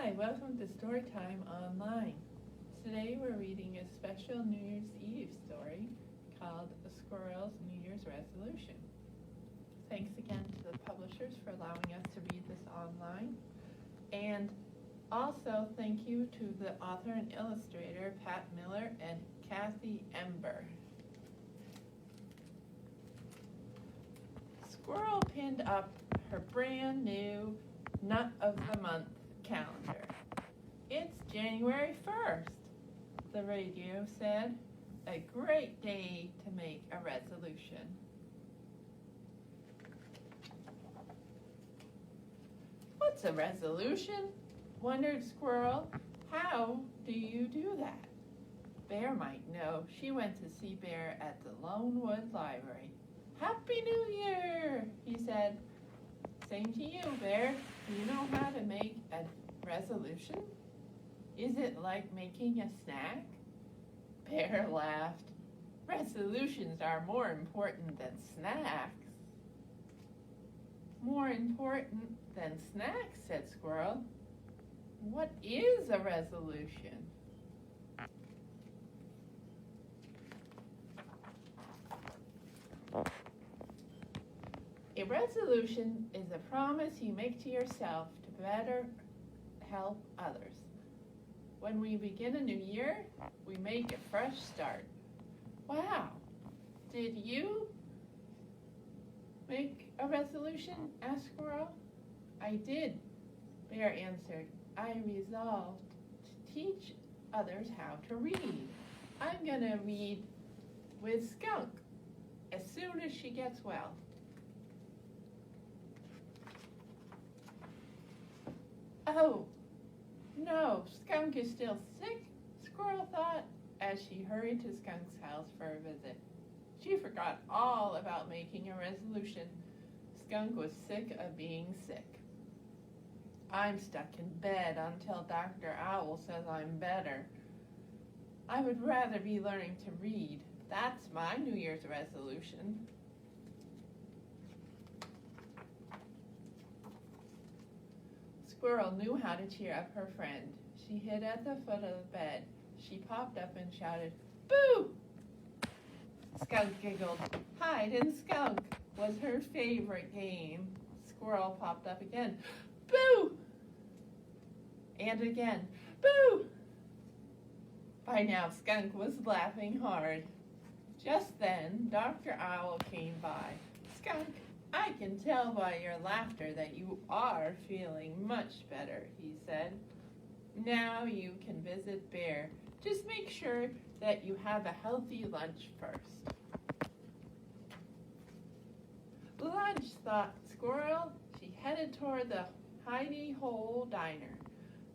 Hi, welcome to Storytime Online. Today we're reading a special New Year's Eve story called Squirrel's New Year's Resolution. Thanks again to the publishers for allowing us to read this online. And also thank you to the author and illustrator Pat Miller and Kathy Ember. Squirrel pinned up her brand new Nut of the Month calendar. It's January 1st, the radio said. A great day to make a resolution. What's a resolution? Wondered Squirrel. How do you do that? Bear might know. She went to see Bear at the Lonewood Library. Happy New Year, he said. Same to you, Bear. Do you know how to make a resolution? Is it like making a snack? Bear laughed. Resolutions are more important than snacks. More important than snacks, said Squirrel. What is a resolution? A resolution is a promise you make to yourself to better help others. When we begin a new year, we make a fresh start. Wow! Did you make a resolution? Asked Squirrel. I did, Bear answered. I resolved to teach others how to read. I'm going to read with Skunk as soon as she gets well. Oh, no, Skunk is still sick, Squirrel thought as she hurried to Skunk's house for a visit. She forgot all about making a resolution. Skunk was sick of being sick. I'm stuck in bed until Dr. Owl says I'm better. I would rather be learning to read. That's my New Year's resolution. Squirrel knew how to cheer up her friend. She hid at the foot of the bed. She popped up and shouted, "Boo!" Skunk giggled. Hide and skunk was her favorite game. Squirrel popped up again. "Boo!" And again, "Boo!" By now, Skunk was laughing hard. Just then, Dr. Owl came by. "Skunk, I can tell by your laughter that you are feeling much better," he said. "Now you can visit Bear. Just make sure that you have a healthy lunch first." Lunch, thought Squirrel. She headed toward the Hidey Hole Diner.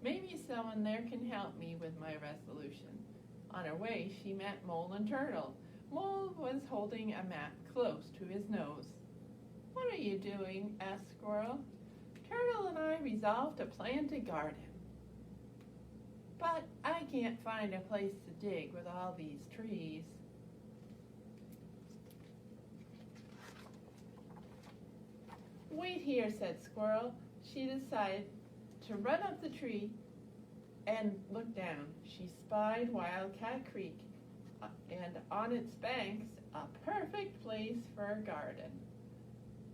Maybe someone there can help me with my resolution. On her way, she met Mole and Turtle. Mole was holding a map close to his nose. "What are you doing?" asked Squirrel. "Turtle and I resolved to plant a garden. But I can't find a place to dig with all these trees." "Wait here," said Squirrel. She decided to run up the tree and look down. She spied Wildcat Creek, and on its banks, a perfect place for a garden.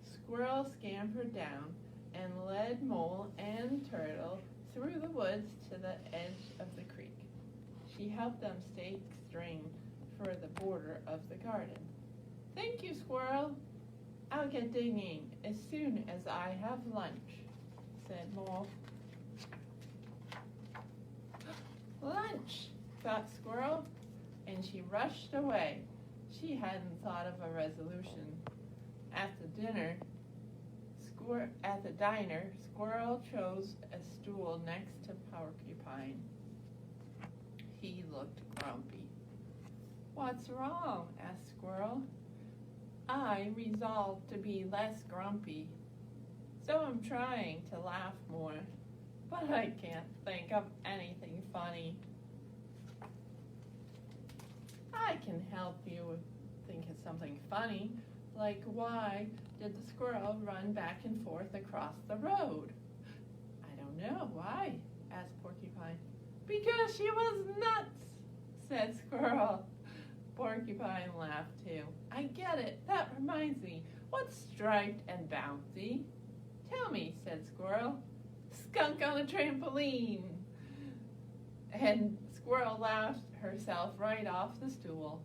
Squirrel scampered down and led Mole and Turtle through the woods to the edge of the creek. She helped them stake string for the border of the garden. "Thank you, Squirrel. I'll get digging as soon as I have lunch," said Mole. "Lunch," thought Squirrel, and she rushed away. She hadn't thought of a resolution. At the diner, Squirrel chose a stool next to Porcupine. He looked grumpy. "What's wrong?" asked Squirrel. "I resolved to be less grumpy, so I'm trying to laugh more, but I can't think of anything funny." "I can help you think of something funny, like why did the squirrel run back and forth across the road?" "I don't know. Why?" asked Because she was nuts, said Squirrel. Porcupine laughed too. I get it. That reminds me. What's striped and bouncy? Tell me, said Squirrel. Skunk on a trampoline. And Squirrel laughed herself right off the stool.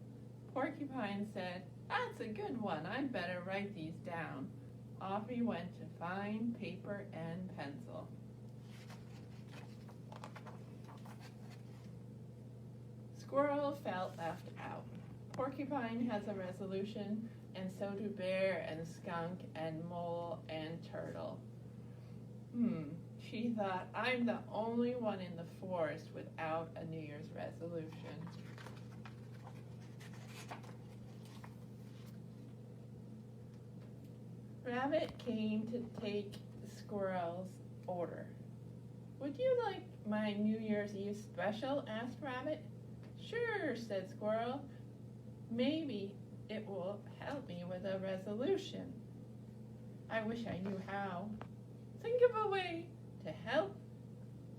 Porcupine said, that's a good one. I'd better write these down. Off he went to find paper and pencil. Squirrel felt left out. Porcupine has a resolution, and so do Bear and Skunk and Mole and Turtle. She thought, I'm the only one in the forest without a New Year's resolution. Rabbit came to take Squirrel's order. Would you like my New Year's Eve special? Asked Rabbit. Sure, said Squirrel. Maybe it will help me with a resolution. I wish I knew how. Think of a way to help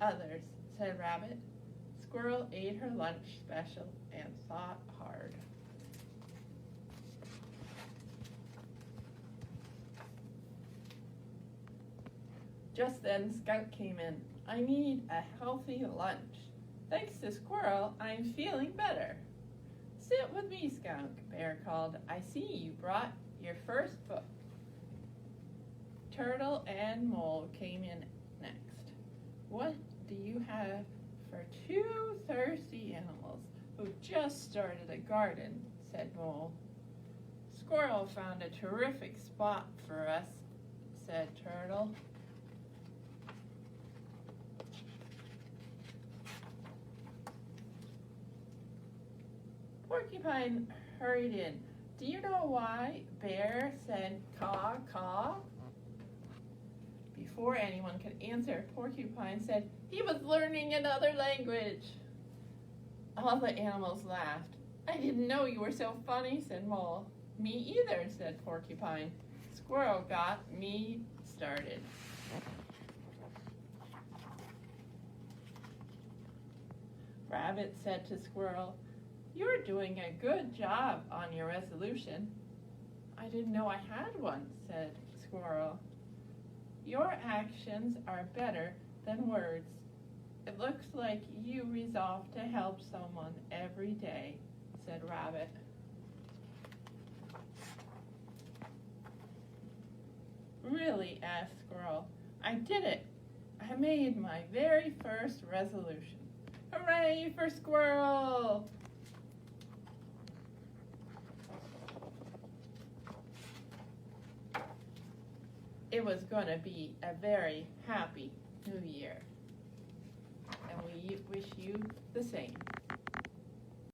others, said Rabbit. Squirrel ate her lunch special and thought hard. Just then Skunk came in. I need a healthy lunch. Thanks to Squirrel, I'm feeling better. Sit with me, Skunk, Bear called. I see you brought your first book. Turtle and Mole came in next. What do you have for two thirsty animals who just started a garden? Said Mole. Squirrel found a terrific spot for us, said Turtle. Porcupine hurried in. Do you know why Bear said caw, caw? Before anyone could answer, Porcupine said he was learning another language. All the animals laughed. I didn't know you were so funny, said Mole. Me either, said Porcupine. Squirrel got me started. Rabbit said to Squirrel, you're doing a good job on your resolution. I didn't know I had one, said Squirrel. Your actions are better than words. It looks like you resolved to help someone every day, said Rabbit. Really, asked Squirrel. I did it. I made my very first resolution. Hooray for Squirrel! It was going to be a very happy New Year, and we wish you the same.